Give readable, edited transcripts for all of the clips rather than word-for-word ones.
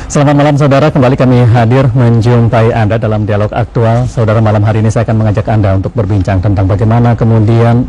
Selamat malam saudara, kembali kami hadir menjumpai Anda dalam dialog aktual. Saudara, malam hari ini saya akan mengajak Anda untuk berbincang tentang bagaimana kemudian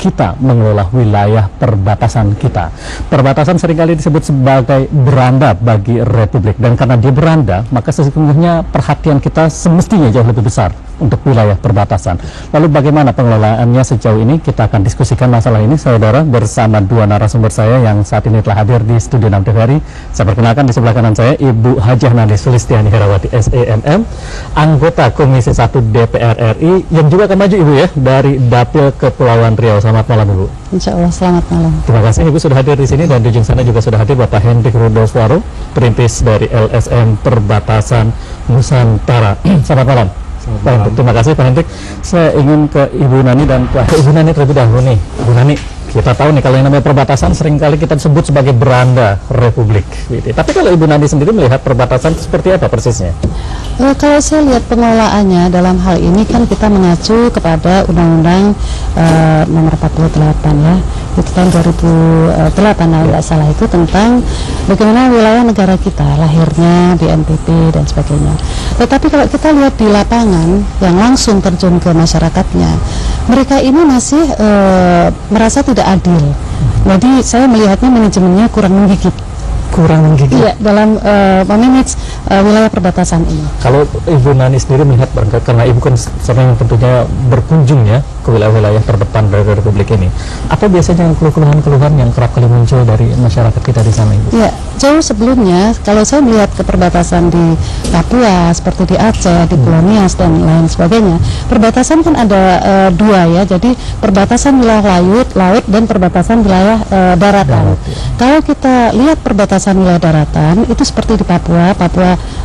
kita mengelola wilayah perbatasan kita. Perbatasan seringkali disebut sebagai beranda bagi Republik, dan karena dia beranda, maka sesungguhnya perhatian kita semestinya jauh lebih besar untuk wilayah perbatasan. Lalu bagaimana pengelolaannya sejauh ini? Kita akan diskusikan masalah ini, saudara, bersama dua narasumber saya yang saat ini telah hadir di Studio 6 TVRI. Saya perkenalkan, di sebelah kanan saya Ibu Hajah Nandi Sulistiani Herawati SEMM, anggota Komisi 1 DPR RI, yang juga akan maju Ibu ya dari Dapil Kepulauan Riau. Selamat malam Ibu. Insya Allah selamat malam. Terima kasih Ibu sudah hadir di sini, dan di ujung sana juga sudah hadir Bapak Hendrik Rudolfswaro, perintis dari LSM Perbatasan Nusantara. Selamat malam. Pak Hendrik, terima kasih Pak Hendrik. Saya ingin ke Ibu Nani dan ke Ibu Nani terlebih dahulu nih. Ibu Nani, kita tahu nih kalau yang namanya perbatasan seringkali kita sebut sebagai beranda Republik. Gitu. Tapi kalau Ibu Nani sendiri melihat perbatasan seperti apa persisnya? Kalau saya lihat pengelolaannya dalam hal ini kan kita mengacu kepada Undang-Undang nomor 48 ya, itu tahun 2008 kalau tidak salah, itu tentang bagaimana wilayah negara kita, lahirnya BNPB dan sebagainya. Tetapi kalau kita lihat di lapangan yang langsung terjun ke masyarakatnya, mereka ini masih merasa tidak adil. Jadi saya melihatnya manajemennya kurang menggigit. Iya, dalam memanage wilayah perbatasan ini. Kalau Ibu Nani sendiri melihat, karena Ibu kan sering tentunya berkunjung ya ke wilayah-wilayah terdepan dari Republik ini, apa biasanya keluhan-keluhan yang kerap kali muncul dari masyarakat kita di sana, Ibu? Ya, jauh sebelumnya kalau saya melihat ke perbatasan di Papua, seperti di Aceh, di Pulau Nias dan lain sebagainya, perbatasan kan ada dua ya, jadi perbatasan wilayah laut dan perbatasan wilayah daratan. Kalau kita lihat perbatasan wilayah daratan itu seperti di Papua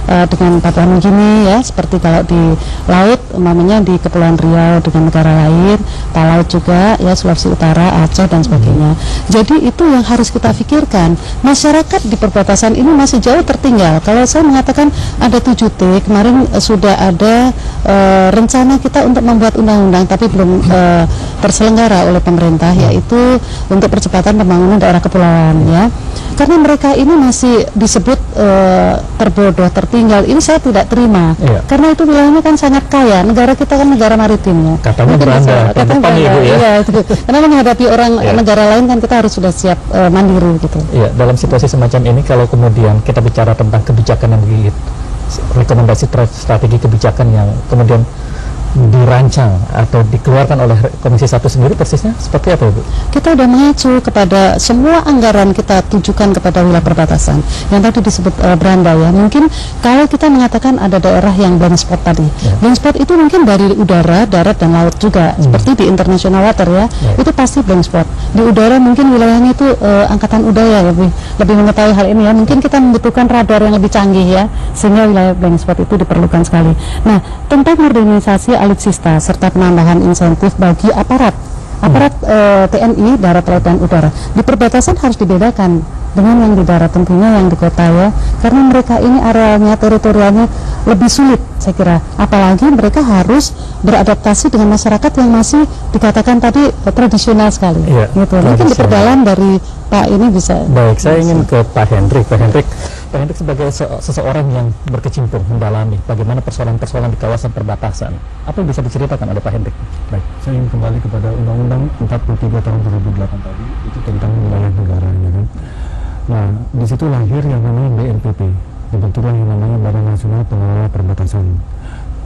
dengan Papua Nugini ya, seperti kalau di laut umpamanya di Kepulauan Riau dengan negara lain, Palau juga ya, Sulawesi Utara, Aceh dan sebagainya. Jadi itu yang harus kita pikirkan. Masyarakat di perbatasan ini masih jauh tertinggal. Kalau saya mengatakan ada 7T, kemarin sudah ada rencana kita untuk membuat undang-undang tapi belum terselenggara oleh pemerintah, yaitu untuk percepatan pembangunan daerah kepulauan ya. Karena mereka ini masih disebut terbodoh, tertinggal. Ini saya tidak terima. Iya. Karena itu wilayahnya kan sangat kaya. Negara kita kan negara maritimnya. Katanya beranda. Iya, itu. Karena menghadapi orang negara lain kan kita harus sudah siap mandiri gitu. Iya, dalam situasi semacam ini kalau kemudian kita bicara tentang kebijakan yang digigit, rekomendasi strategi kebijakan yang kemudian dirancang atau dikeluarkan oleh Komisi 1 sendiri persisnya seperti apa, Bu? Kita sudah mengacu kepada semua anggaran kita tujukan kepada wilayah perbatasan yang tadi disebut beranda ya. Mungkin kalau kita mengatakan ada daerah yang blind spot tadi, blind spot itu mungkin dari udara, darat dan laut juga, seperti di international water ya, itu pasti blind spot. Di udara mungkin wilayahnya itu angkatan udara lebih mengetahui hal ini ya. Mungkin kita membutuhkan radar yang lebih canggih ya, sehingga wilayah blind spot itu diperlukan sekali. Nah, tentang modernisasi alutsista serta penambahan insentif bagi aparat TNI darat, laut dan udara di perbatasan harus dibedakan dengan yang di darat, tentunya yang di kota ya, karena mereka ini arealnya, teritorialnya lebih sulit saya kira, apalagi mereka harus beradaptasi dengan masyarakat yang masih dikatakan tadi tradisional sekali ya, gitu. Mungkin diperdalam dari Pak ini bisa. Baik, saya ingin ke Pak Hendrik. Pak Hendrik sebagai seseorang yang berkecimpung mendalami bagaimana persoalan-persoalan di kawasan perbatasan, apa yang bisa diceritakan oleh Pak Hendrik? Baik, saya ingin kembali kepada Undang-Undang 43 tahun 2008 tadi, itu tentang wilayah negara ya kan. Nah, di situ lahir yang namanya BNPB, dibentuklah yang namanya Badan Nasional Pengelola Perbatasan.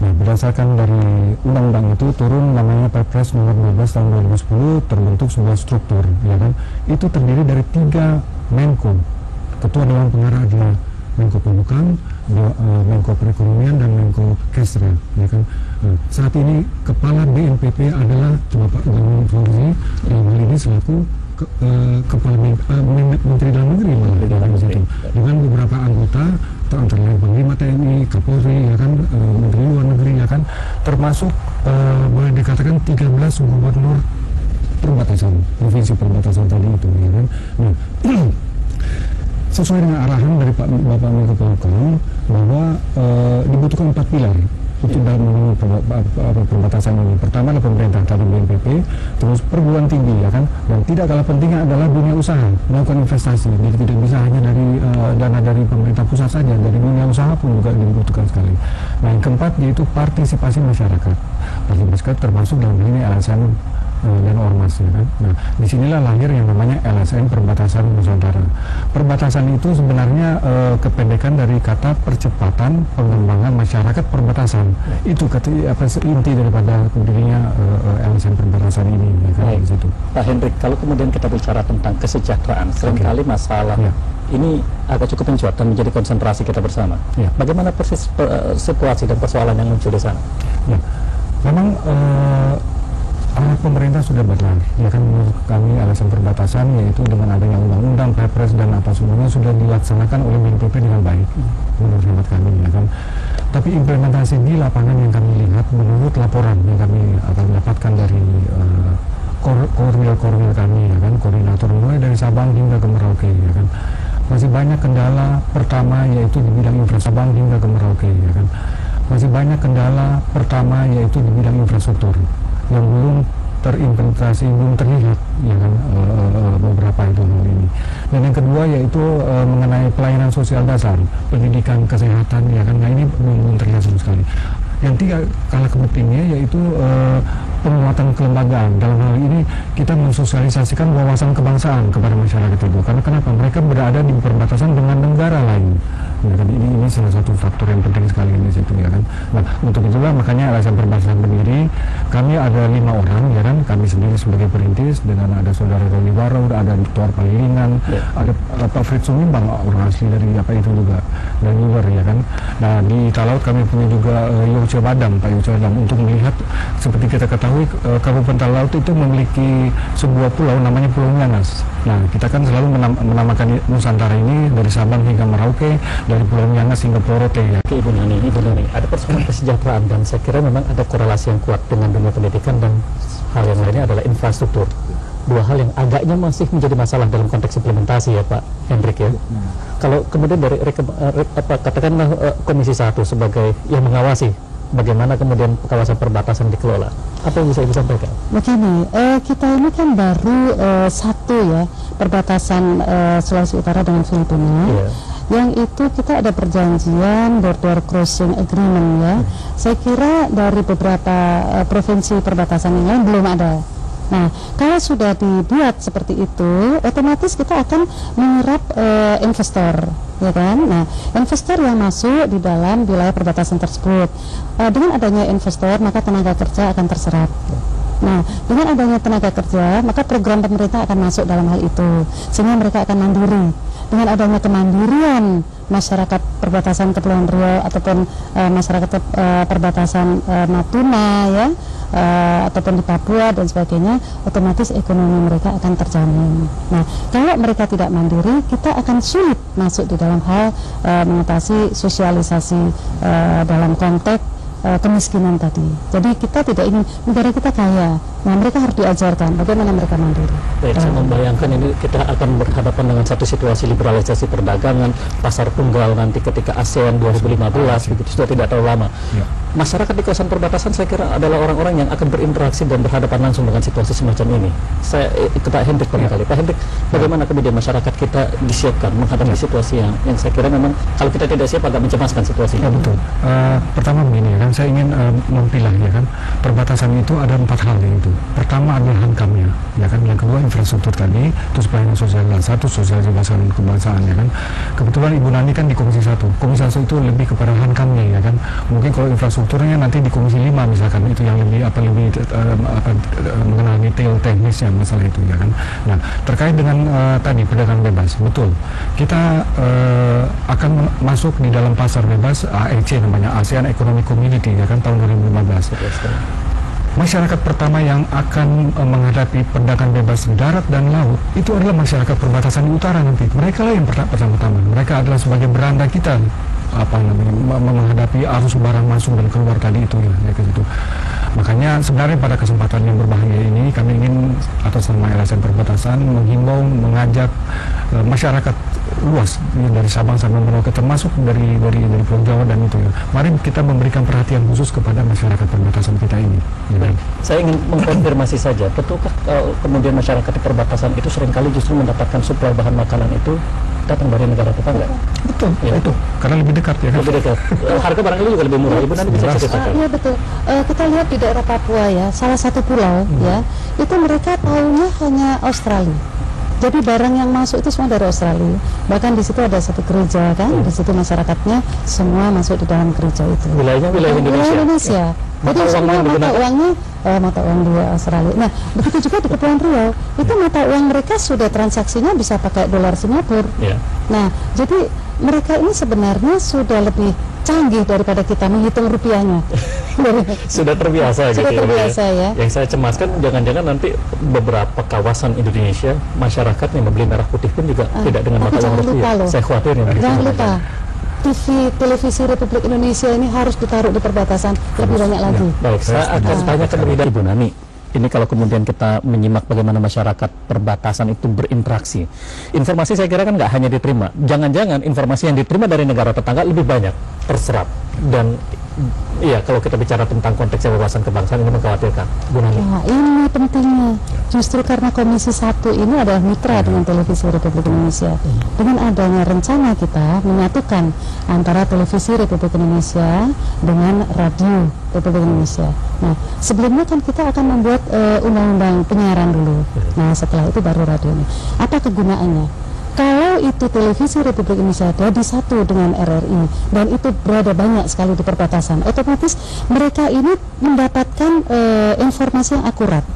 Nah, berdasarkan dari undang-undang itu turun namanya Perpres nomor 12 tahun 2010, terbentuk sebuah struktur ya kan. Itu terdiri dari 3 Menko. Ketua Dewan Pengarah adalah Menko Polhukam, Menko Perekonomian dan Menko Kesra ya kan. Saat ini kepala BNPB adalah Bapak Gani Fauzi, yang hal ini selaku kepala Menteri Dalam Negeri malah di situ, dengan beberapa anggota antara lain Panglima TNI, Kapolri ya kan, Menteri Luar Negeri ya kan, termasuk boleh dikatakan 13 gubernur perbatasan, provinsi perbatasan tadi itu ya kan. Nah, sesuai dengan arahan dari Bapak Menko Polhukam bahwa dibutuhkan 4 pilar itu dalam memenuhi perbatasan ini. Pertama adalah pemerintah tadi BNPB, terus perguruan tinggi ya kan, dan tidak kalah pentingnya adalah dunia usaha melakukan investasi. Jadi tidak bisa hanya dari dana dari pemerintah pusat saja, dari dunia usaha pun juga dibutuhkan sekali. Nah yang keempat yaitu partisipasi masyarakat. Partisipasi termasuk dalam hal ini LSM dan ormas ya kan. Nah disinilah lahir yang namanya LSM Perbatasan Nusantara. Perbatasan itu sebenarnya kependekan dari kata percepatan pengembangan masyarakat perbatasan. Itu inti daripada berdirinya LSM Perbatasan ini ya kan. Di situ. Pak Hendrik, kalau kemudian kita bicara tentang kesejahteraan, seringkali masalah ini agak cukup mencuat dan menjadi konsentrasi kita bersama. Bagaimana persis situasi dan persoalan yang muncul di sana? Ya, memang pemerintah sudah berlari, ya kan, menurut kami LSM Perbatasan yaitu dengan adanya undang-undang, Perpres dan apa semuanya sudah dilaksanakan oleh BNPB dengan baik, menurut hemat kami, ya kan. Tapi implementasi di lapangan yang kami lihat, menurut laporan yang kami akan dapatkan dari koordinator kami, ya kan, koordinator mulai dari Sabang hingga ke Merauke, ya kan, masih banyak kendala. Pertama yaitu di bidang infrastruktur, Sabang hingga ke Merauke, ya kan, masih banyak kendala. Pertama yaitu di bidang infrastruktur yang belum terimplementasi, belum terlihat ya kan, beberapa itu hal ini. Dan yang kedua yaitu mengenai pelayanan sosial dasar, pendidikan, kesehatan ya kan. Nah ini belum terlihat sama sekali. Yang tiga kalah pentingnya yaitu penguatan kelembagaan. Dalam hal ini kita mensosialisasikan wawasan kebangsaan kepada masyarakat itu. Karena kenapa? Mereka berada di perbatasan dengan negara lain. Ya kan? Ini salah satu faktor yang penting sekali di situ ya kan. Nah untuk itulah makanya LSM Perbatasan berdiri. Kami ada 5 orang ya kan. Kami sendiri sebagai perintis dengan ada saudara Roni Barau, ada Tuar Palilingan, ada Pak Fritz Sumimbang, orang asli dari apa itu juga, dan luar ya kan. Nah di Talaut kami punya juga Yoce Badam, Pak Yoce Badam, untuk melihat seperti kita ketahui Kabupaten Talaut itu memiliki sebuah pulau namanya Pulau Miangas. Nah kita kan selalu menamakan Nusantara ini dari Sabang hingga Merauke, dari Pulau Miangas hingga Pulau Rote ya. Ibu Nani, ada persoalan kesejahteraan dan saya kira memang ada korelasi yang kuat dengan dunia pendidikan dan hal yang lainnya adalah infrastruktur. Dua hal yang agaknya masih menjadi masalah dalam konteks implementasi ya Pak Hendrik ya. Kalau kemudian dari katakanlah Komisi 1 sebagai yang mengawasi bagaimana kemudian kawasan perbatasan dikelola, apa yang bisa Ibu sampaikan? Begini, kita ini kan baru satu ya perbatasan Sulawesi Utara dengan Filipina. Yang itu kita ada perjanjian border crossing agreement ya. Saya kira dari beberapa provinsi perbatasan yang lain belum ada. Nah, kalau sudah dibuat seperti itu, otomatis kita akan menyerap investor, ya kan? Nah, investor yang masuk di dalam wilayah perbatasan tersebut, dengan adanya investor maka tenaga kerja akan terserap. Nah, dengan adanya tenaga kerja maka program pemerintah akan masuk dalam hal itu, sehingga mereka akan mandiri. Dengan adanya kemandirian masyarakat perbatasan Kepulauan Riau ataupun masyarakat perbatasan Natuna ya, ataupun di Papua dan sebagainya, otomatis ekonomi mereka akan terjamin. Nah, kalau mereka tidak mandiri, kita akan sulit masuk di dalam hal mengatasi sosialisasi dalam konteks kemiskinan tadi. Jadi kita tidak ingin negara kita kaya. Nah, mereka harus diajarkan bagaimana mereka mandiri. Baik, saya membayangkan ini kita akan berhadapan dengan satu situasi liberalisasi perdagangan, pasar tunggal nanti ketika ASEAN 2015 begitu sudah tidak terlalu lama. Masyarakat di kawasan perbatasan saya kira adalah orang-orang yang akan berinteraksi dan berhadapan langsung dengan situasi semacam ini. Saya ikut Pak Hendrik kali. Pak Hendrik, bagaimana kemudian masyarakat kita disiapkan menghadapi situasi yang saya kira memang kalau kita tidak siap agak mencemaskan situasinya. Ya betul. Pertama begini kan, saya ingin mempilah ya kan, perbatasan itu ada 4 hal itu. Pertama adalah hankamnya, ya kan. Yang kedua infrastruktur tadi, terus pelayanan sosial dan sosialisasi kebangsaan ya kan. Kebetulan Ibu Nani kan di Komisi 1. Komisi 1 itu lebih kepada hankamnya ya kan. Mungkin kalau infrastrukturnya nanti di Komisi 5 misalkan, itu yang lebih mengenal detail teknisnya masalah itu ya kan. Nah, terkait dengan tadi perdagangan bebas, betul. Kita akan masuk di dalam pasar bebas AEC namanya, ASEAN Economic Community ya kan, tahun 2015. Masyarakat pertama yang akan menghadapi perdagangan bebas darat dan laut itu adalah masyarakat perbatasan di utara nanti. Mereka lah yang pertama-tama. Mereka adalah sebagai beranda kita menghadapi arus barang masuk dan keluar tadi itu ya, ke situ. Makanya sebenarnya pada kesempatan yang berbahagia ini kami ingin atas nama LSM Perbatasan menghimbau, mengajak masyarakat luas dari Sabang sampai Merauke, termasuk dari Pulau Jawa dan itu ya. Mari kita memberikan perhatian khusus kepada masyarakat perbatasan kita ini. Ya. Saya ingin mengkonfirmasi saja, betulkah kemudian masyarakat di perbatasan itu seringkali justru mendapatkan suplai bahan makanan itu datang dari negara tetangga? Betul, ya. Itu karena lebih dekat ya kan. Lebih dekat. Harga barangkali juga lebih murah. Ibu nanti bisa ceritakan. Iya betul. Kita lihat di daerah Papua ya, salah satu pulau ya, itu mereka tahunya hanya Australia. Jadi barang yang masuk itu semua dari Australia. Bahkan di situ ada satu gereja kan, di situ masyarakatnya semua masuk di dalam gereja itu. Wilayahnya wilayah Indonesia. Jadi semua mata uangnya mata uang di Australia. Nah, begitu juga di Kepulauan Riau, itu mata uang mereka sudah transaksinya bisa pakai dolar Singapura. Yeah. Nah, jadi mereka ini sebenarnya sudah lebih canggih daripada kita menghitung rupiahnya. Sudah terbiasa gitu. Sudah terbiasa ya. Yang saya cemaskan jangan-jangan nanti beberapa kawasan Indonesia masyarakatnya membeli merah putih pun juga tidak dengan mata uang rupiah. Saya khawatir ya. Jangan lupa. Televisi Republik Indonesia ini harus ditaruh di perbatasan lebih banyak lagi. Baik, saya akan tanyakan lebih dari Ibu Nani. Ini kalau kemudian kita menyimak bagaimana masyarakat perbatasan itu berinteraksi, informasi saya kira kan nggak hanya diterima. Jangan-jangan informasi yang diterima dari negara tetangga lebih banyak terserap. Dan iya, kalau kita bicara tentang konteks wawasan kebangsaan ini mengkhawatirkan. Bu Nani. Nah, ini pentingnya. Justru karena Komisi 1 ini adalah mitra dengan Televisi Republik Indonesia. Dengan adanya rencana kita menyatukan antara Televisi Republik Indonesia dengan Radio Republik Indonesia. Nah, sebelumnya kan kita akan membuat undang-undang penyiaran dulu. Nah, setelah itu baru radio ini. Apa kegunaannya? Kalau itu Televisi Republik Indonesia jadi satu dengan RRI dan itu berada banyak sekali di perbatasan, otomatis mereka ini mendapatkan informasi yang akurat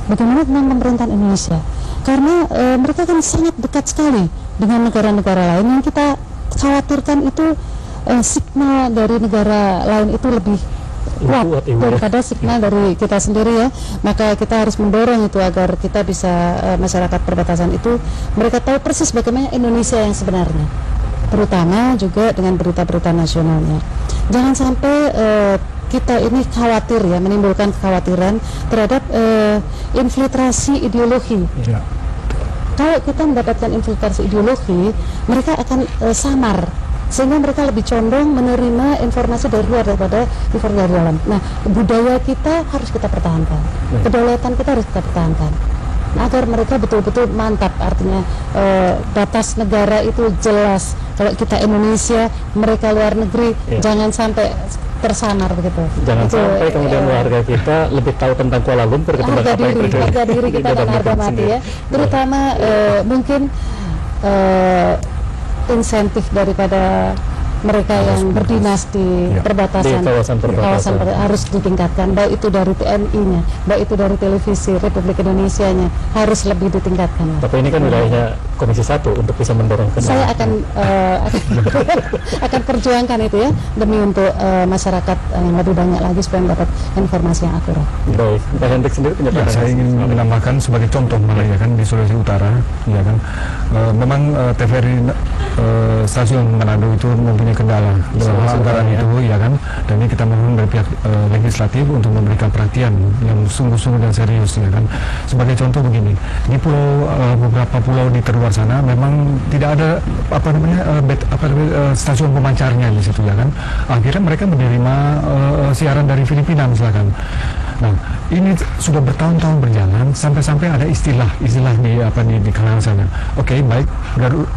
bagaimana tentang pemerintahan Indonesia, karena mereka kan sangat dekat sekali dengan negara-negara lain. Yang kita khawatirkan itu signal dari negara lain itu lebih kuat daripada signal dari kita sendiri ya. Maka kita harus mendorong itu agar kita bisa masyarakat perbatasan itu mereka tahu persis bagaimana Indonesia yang sebenarnya, terutama juga dengan berita-berita nasionalnya. Jangan sampai kita ini khawatir ya, menimbulkan kekhawatiran terhadap infiltrasi ideologi. Ya. Kalau kita mendapatkan infiltrasi ideologi, mereka akan samar, sehingga mereka lebih condong menerima informasi dari luar daripada informasi dari dalam. Nah, budaya kita harus kita pertahankan, kedaulatan kita harus kita pertahankan, agar mereka betul-betul mantap. Artinya batas negara itu jelas. Kalau kita Indonesia, mereka luar negeri, jangan sampai tersamar begitu. Jangan sampai kemudian warga kita lebih tahu tentang Kuala Lumpur ketimbang apa yang terjadi. Harga diri kita dan harga mati ya. Terutama mungkin insentif daripada mereka yang berdinas di perbatasan, di kawasan harus ditingkatkan, baik itu dari TNI-nya, baik itu dari Televisi Republik Indonesia-nya, harus lebih ditingkatkan. Tapi ini kan wilayahnya Komisi 1 untuk bisa mendorong ke saya akan perjuangkan itu ya, demi untuk masyarakat yang lebih banyak lagi supaya mendapat informasi yang akurat. Baik, Pak Hendrik sendiri punya ya, saya ingin menambahkan sebagai contoh malah ya kan di Sulawesi Utara ya kan, memang TVRI stasiun Manado itu mempunyai kendala dalam anggaran itu ya kan, dan ini kita mohon dari pihak legislatif untuk memberikan perhatian yang sungguh-sungguh dan serius ya kan. Sebagai contoh begini, di beberapa pulau di terluar sana memang tidak ada stasiun pemancarnya di situ ya kan. Akhirnya mereka menerima siaran dari Filipina misalkan. Nah, ini sudah bertahun-tahun berjalan sampai-sampai ada istilah di kalangan sana. Oke, baik,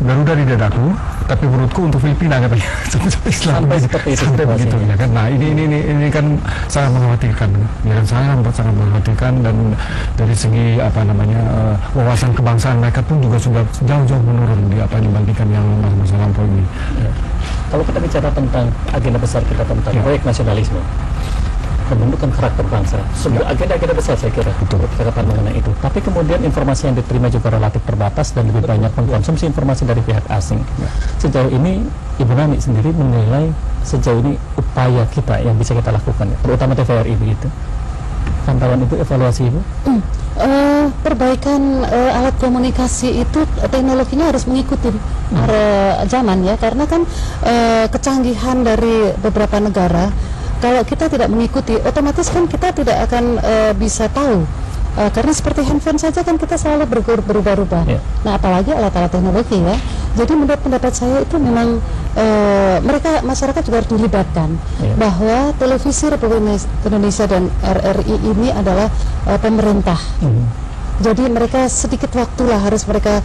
Garuda di dadaku, tapi menurutku untuk Filipina katanya. Sampai seperti itu begitu ya kan. Nah, ini kan sangat mengkhawatirkan, ya kan, sangat mengkhawatirkan, dan dari segi wawasan kebangsaan mereka pun juga sudah jauh-jauh menurun dibandingkan yang masa lampau ini. Ya. Kalau kita bicara tentang agenda besar kita tentang proyek nasionalisme, pembentukan karakter bangsa, sebuah agenda-agenda besar saya kira untuk kita mengenai itu. Tapi kemudian informasi yang diterima juga relatif terbatas dan lebih banyak mengkonsumsi informasi dari pihak asing. Sejauh ini Ibu Nani sendiri menilai sejauh ini upaya kita yang bisa kita lakukan, terutama TVRI begitu. Pantauan Ibu, evaluasi Ibu? Perbaikan alat komunikasi itu teknologinya harus mengikuti zaman ya, karena kan kecanggihan dari beberapa negara. kalau kita tidak mengikuti, otomatis kan kita tidak akan bisa tahu. Karena seperti handphone saja kan kita selalu berubah-ubah. Nah, apalagi alat-alat teknologi ya. Jadi menurut pendapat saya itu memang masyarakat juga harus dilibatkan bahwa televisi Republik Indonesia dan RRI ini adalah pemerintah. Jadi mereka sedikit waktulah harus mereka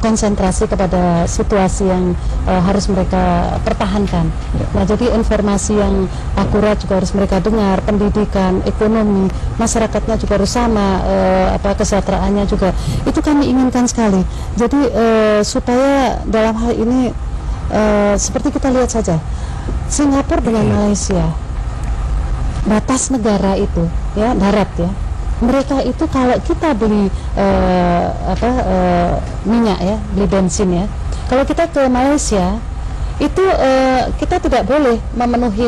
konsentrasi kepada situasi yang harus mereka pertahankan. Nah, jadi informasi yang akurat juga harus mereka dengar, pendidikan, ekonomi, masyarakatnya juga harus sama, kesejahteraannya juga. Itu kami inginkan sekali. Jadi supaya dalam hal ini seperti kita lihat saja, Singapura dengan Malaysia, batas negara itu, ya darat ya. Mereka itu kalau kita beli minyak ya, beli bensin ya. Kalau kita ke Malaysia itu kita tidak boleh memenuhi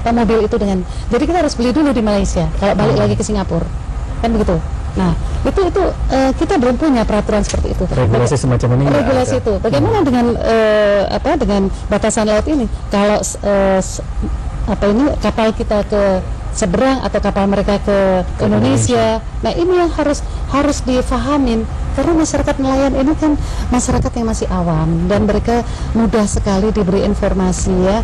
mobil itu dengan. Jadi kita harus beli dulu di Malaysia. Kalau balik lagi ke Singapura, kan begitu. Nah itu kita belum punya peraturan seperti itu. Regulasi semacam ini. Regulasi itu. Bagaimana dengan dengan batasan laut ini? Kalau kapal kita ke seberang atau kapal mereka ke Indonesia. Nah, ini yang harus difahamin karena masyarakat nelayan ini kan masyarakat yang masih awam dan mereka mudah sekali diberi informasi ya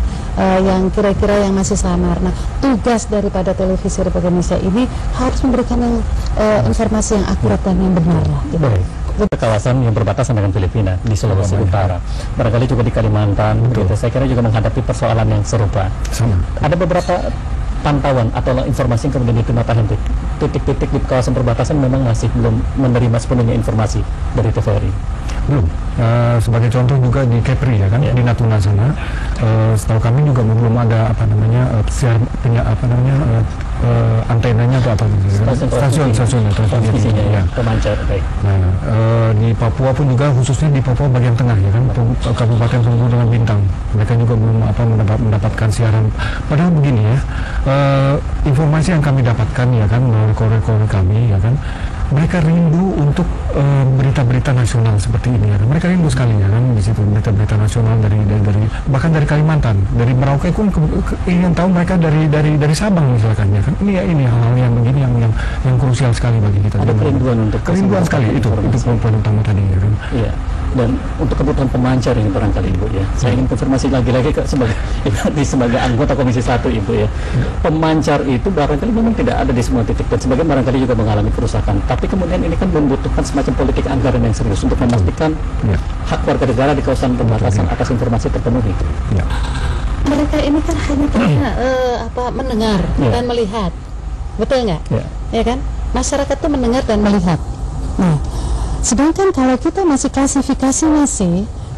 yang kira-kira yang masih samar. Nah, tugas daripada televisi Republik Indonesia ini harus memberikan informasi yang akurat dan yang benar lah. Gitu. Kawasan yang berbatasan dengan Filipina di Sulawesi Utara, barangkali juga di Kalimantan, gitu. Saya kira juga menghadapi persoalan yang serupa. Ada beberapa pantauan atau informasi yang kemudian diterima Pak Henry, titik-titik di kawasan perbatasan memang masih belum menerima sepenuhnya informasi dari TVRI. Belum. Sebagai contoh juga di Kepri ya kan, di Natuna sana, setahu kami juga belum ada antenanya atau apa stasiunnya ya. Pemancar baik. Nah, di Papua pun juga, khususnya di Papua bagian tengah ya kan, Kabupaten Tunggu dengan Bintang, mereka juga belum mendapatkan siaran. Padahal begini ya, informasi yang kami dapatkan ya kan melalui korea kami ya kan, mereka rindu untuk berita-berita nasional seperti ini ya kan. Mereka rindu sekali ya kan di situ, berita-berita nasional dari bahkan dari Kalimantan, dari Merauke pun ingin tahu mereka dari Sabang misalkan ya kan. Ini hal-hal yang begini yang krusial sekali bagi kita. Ada kerinduan sekali itu poin utama tadi ya kan. Iya. Dan untuk kebutuhan pemancar ini barangkali Ibu ya, saya ingin konfirmasi lagi sebagai anggota Komisi 1 Ibu ya, pemancar itu barangkali memang tidak ada di semua titik dan sebagian barangkali juga mengalami kerusakan, tapi kemudian ini kan membutuhkan semacam politik anggaran yang serius untuk memastikan hak warga negara di kawasan perbatasan atas informasi terpenuhi. Mereka ini kan hanya mendengar dan melihat, betul nggak? Ya kan, masyarakat itu mendengar dan melihat. Nah, sedangkan kalau kita masih klasifikasi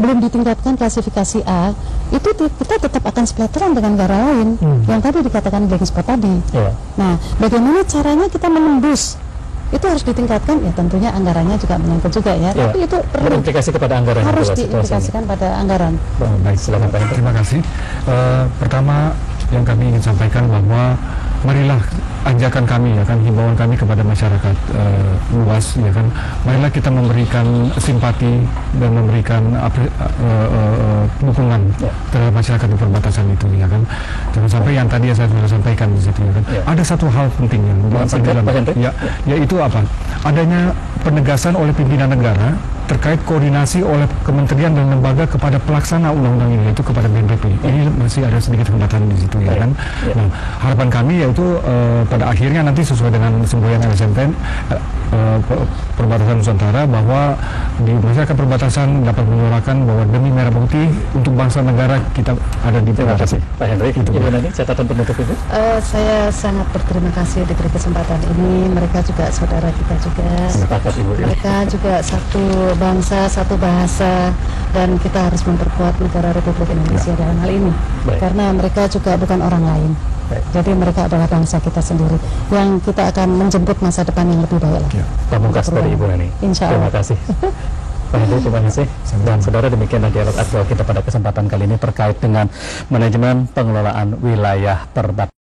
belum ditingkatkan klasifikasi A, itu kita tetap akan sepeleteran dengan negara lain yang tadi dikatakan blank spot tadi. Nah, bagaimana caranya kita menembus? Itu harus ditingkatkan ya, tentunya anggarannya juga menyangkut juga ya. Tapi itu perlu berimplikasi kepada anggaran, harus diimplikasikan pada anggaran. Baik, silakan Pak. Terima kasih. Pertama yang kami ingin sampaikan bahwa marilah ajakan kami ya kan, himbauan kami kepada masyarakat luas ya kan, marilah kita memberikan simpati dan memberikan dukungan terhadap masyarakat di perbatasan itu ya kan. Jangan sampai yang tadi saya sudah sampaikan di situ ya kan. Ada satu hal penting yang yaitu apa? Adanya penegasan oleh pimpinan negara terkait koordinasi oleh kementerian dan lembaga kepada pelaksana undang-undang ini, yaitu kepada BNPB. Ini masih ada sedikit hambatan di situ ya kan. Nah, harapan kami yaitu pada akhirnya nanti sesuai dengan semboyan LSMPN perbatasan Nusantara, bahwa di masyarakat perbatasan dapat menyuarakan bahwa demi merah putih untuk bangsa negara kita ada di perbatasan. Pak Henry, Ibu nanti catatan penutup Ibu. Saya sangat berterima kasih diberi kesempatan ini. Mereka juga saudara kita juga. Mereka juga satu bangsa, satu bahasa, dan kita harus memperkuat negara Republik Indonesia dalam hal ini. Karena mereka juga bukan orang lain. Jadi mereka adalah bangsa kita sendiri yang kita akan menjemput masa depan yang lebih baik lagi. Pamungkas dari Ibu Nani. Insya Allah. Terima kasih. Pak Henry, terima kasih. Dan saudara, demikianlah dialog aktual kita pada kesempatan kali ini terkait dengan manajemen pengelolaan wilayah perbatasan.